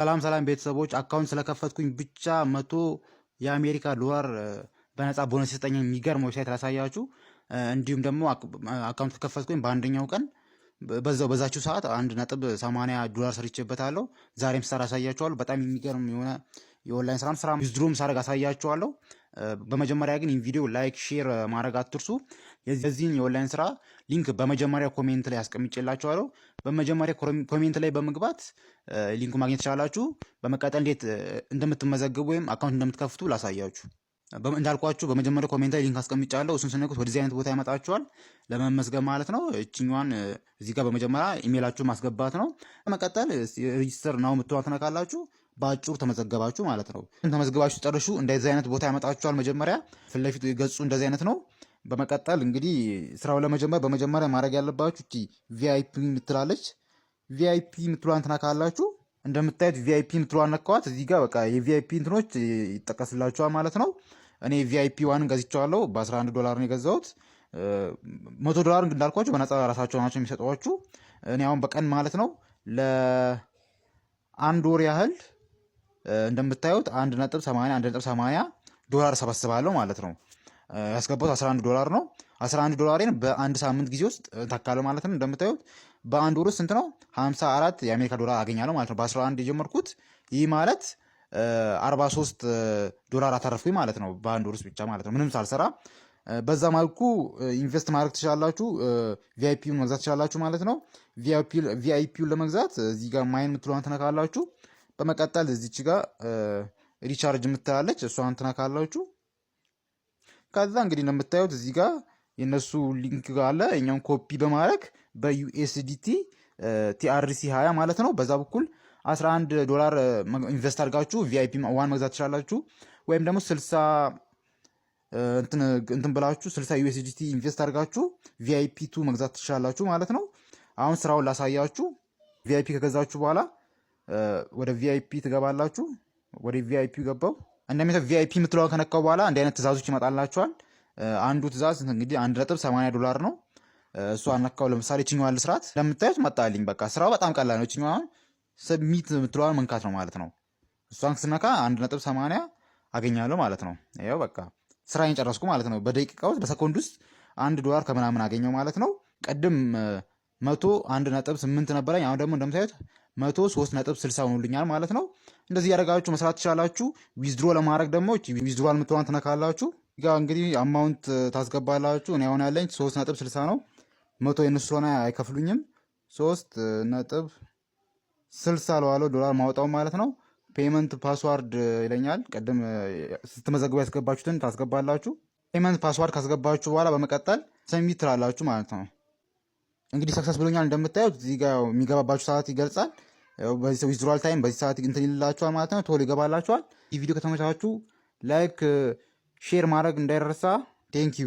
ሰላም ቤተሰቦች አካውንት ስለከፈትኩኝ ብቻ 100 የአሜሪካ ዶላር በነፃ ቦነስ ሲሰጠኝ የሚገርም ዌብሳይት ላሳያችሁ። እንዲሁም ደግሞ አካውንት ከከፈትኩኝ በአንደኛው ቀን በዛችሁ ሰዓት 1.80 ዶላር ሰርቼበታለሁ። ዛሬም ስራ አሳያችኋለሁ። በጣም የሚገርም የሆነ የኦንላይን ስራ ዊዝድሮም ሳደርግ አሳያችኋለሁ። በመጀመሪያ ግን ይህን ቪዲዮ ላይክ፣ ሼር ማድረግ አትርሱ። የዚህን የኦንላይን ስራ ሊንክ በመጀመሪያ ኮሜንት ላይ አስቀምጬላችኋለሁ። በመጀመሪያ ኮሜንት ላይ በመግባት ሊንኩ ማግኘት ትችላላችሁ። በመቀጠል እንዴት እንደምትመዘግቡ ወይም አካውንት እንደምትከፍቱ ላሳያችሁ። እንዳልኳችሁ በመጀመሪያ ኮሜንት ላይ ሊንክ አስቀምጫለሁ። እሱን ስነኩት ወደዚህ አይነት ቦታ ያመጣችኋል ለመመዝገብ ማለት ነው። እቺኛዋን እዚህ ጋር በመጀመሪያ ኢሜይላችሁ ማስገባት ነው። በመቀጠል ሬጂስተር ናው የምትሏን ትነካላችሁ። በአጭሩ ተመዘገባችሁ ማለት ነው። ተመዝግባችሁ ጨርሹ እንደዚህ አይነት ቦታ ያመጣችኋል። መጀመሪያ ፊት ለፊት ገጹ እንደዚህ አይነት ነው። በመቀጠል እንግዲህ ስራው ለመጀመር በመጀመሪያ ማድረግ ያለባችሁ እቺ ቪአይፒ የምትላለች ቪአይፒ የምትሏን ትነካላችሁ። እንደምታዩት ቪአይፒ የምትሏን ነካዋት። እዚህ ጋር በቃ የቪአይፒ እንትኖች ይጠቀስላችኋል ማለት ነው። እኔ ቪአይፒ ዋንን ገዝቼዋለሁ። በ11 ዶላር ነው የገዛሁት። $100 እንዳልኳችሁ በነፃ ራሳቸው ናቸው የሚሰጧችሁ። እኔ አሁን በቀን ማለት ነው ለአንድ ወር ያህል እንደምታዩት 1.80 ዶላር ሰበስባለሁ ማለት ነው። ያስገባሁት $11 ነው። $11 በአንድ ሳምንት ጊዜ ውስጥ ታካለው ማለት ነው። እንደምታዩት በአንድ ወር ውስጥ ስንት ነው? 54 የአሜሪካ ዶላር አገኛለሁ ማለት ነው። በ11 የጀመርኩት ይህ ማለት $43 አተረፍኩኝ ማለት ነው። በአንድ ወር ውስጥ ብቻ ማለት ነው፣ ምንም ሳልሰራ። በዛ መልኩ ኢንቨስት ማድረግ ትችላላችሁ። ቪአይፒውን መግዛት ትችላላችሁ ማለት ነው። ቪአይፒውን ለመግዛት እዚህ ጋር ማይን የምትለዋን ትነካላችሁ። በመቀጠል እዚች ጋር ሪቻርጅ የምትላለች እሷን ትነካላችሁ። ከዛ እንግዲህ እንደምታዩት እዚህ ጋር የነሱ ሊንክ ጋር አለ። እኛውን ኮፒ በማድረግ በዩኤስዲቲ ቲአርሲ 20 ማለት ነው በዛ በኩል $11 ኢንቨስት አድርጋችሁ ቪአይፒ ዋን መግዛት ትችላላችሁ። ወይም ደግሞ 60 እንትን ብላችሁ 60 ዩኤስዲቲ ኢንቨስት አድርጋችሁ ቪአይፒ 2 መግዛት ትችላላችሁ ማለት ነው። አሁን ስራውን ላሳያችሁ። ቪአይፒ ከገዛችሁ በኋላ ወደ ቪአይፒ ትገባላችሁ። ወደ ቪአይፒ ገባው። እንደሚታው ቪአይፒ የምትለዋን ከነካው በኋላ እንዲህ አይነት ትእዛዞች ይመጣላችኋል። አንዱ ትእዛዝ እንግዲህ $1.80 ነው። እሷ አነካው። ለምሳሌ እችኛዋን ልስራት። እንደምታዩት መጣልኝ። በቃ ስራው በጣም ቀላል ነው። እችኛዋን ሰብሚት የምትለዋን መንካት ነው ማለት ነው። እሷን ስነካ 1.80 አገኛለሁ ማለት ነው። ያው በቃ ስራዬን ጨረስኩ ማለት ነው። በደቂቃ ውስጥ በሰኮንድ ውስጥ $1 ከምናምን አገኘው ማለት ነው። ቀድም 101.8 ነበረኝ። አሁን ደግሞ እንደምታዩት 103.60 ሆኖልኛል ማለት ነው። እንደዚህ ያደርጋችሁ መስራት ትችላላችሁ። ዊዝድሮ ለማድረግ ደግሞ ዊዝድሮዋል የምትለዋን ትነካላችሁ። ጋ እንግዲህ አማውንት ታስገባላችሁ። እኔ አሁን ያለኝ 3.60 ነው። 100 የነሱ ሆነ አይከፍሉኝም። 3.60 ለዋለው ዶላር ማውጣው ማለት ነው። ፔመንት ፓስዋርድ ይለኛል። ቀደም ስትመዘግቡ ያስገባችሁትን ታስገባላችሁ። ፔመንት ፓስዋርድ ካስገባችሁ በኋላ በመቀጠል ሰሚት ትላላችሁ ማለት ነው። እንግዲህ ሰክሰስ ብሎኛል። እንደምታዩት እዚህ ጋር የሚገባባችሁ ሰዓት ይገልጻል። በዚህ ዊዝድሮዋል ታይም በዚህ ሰዓት እንትን ይላችኋል ማለት ነው። ቶሎ ይገባላችኋል። ይህ ቪዲዮ ከተመቻችሁ ላይክ ሼር ማድረግ እንዳይረሳ። ቴንኪዩ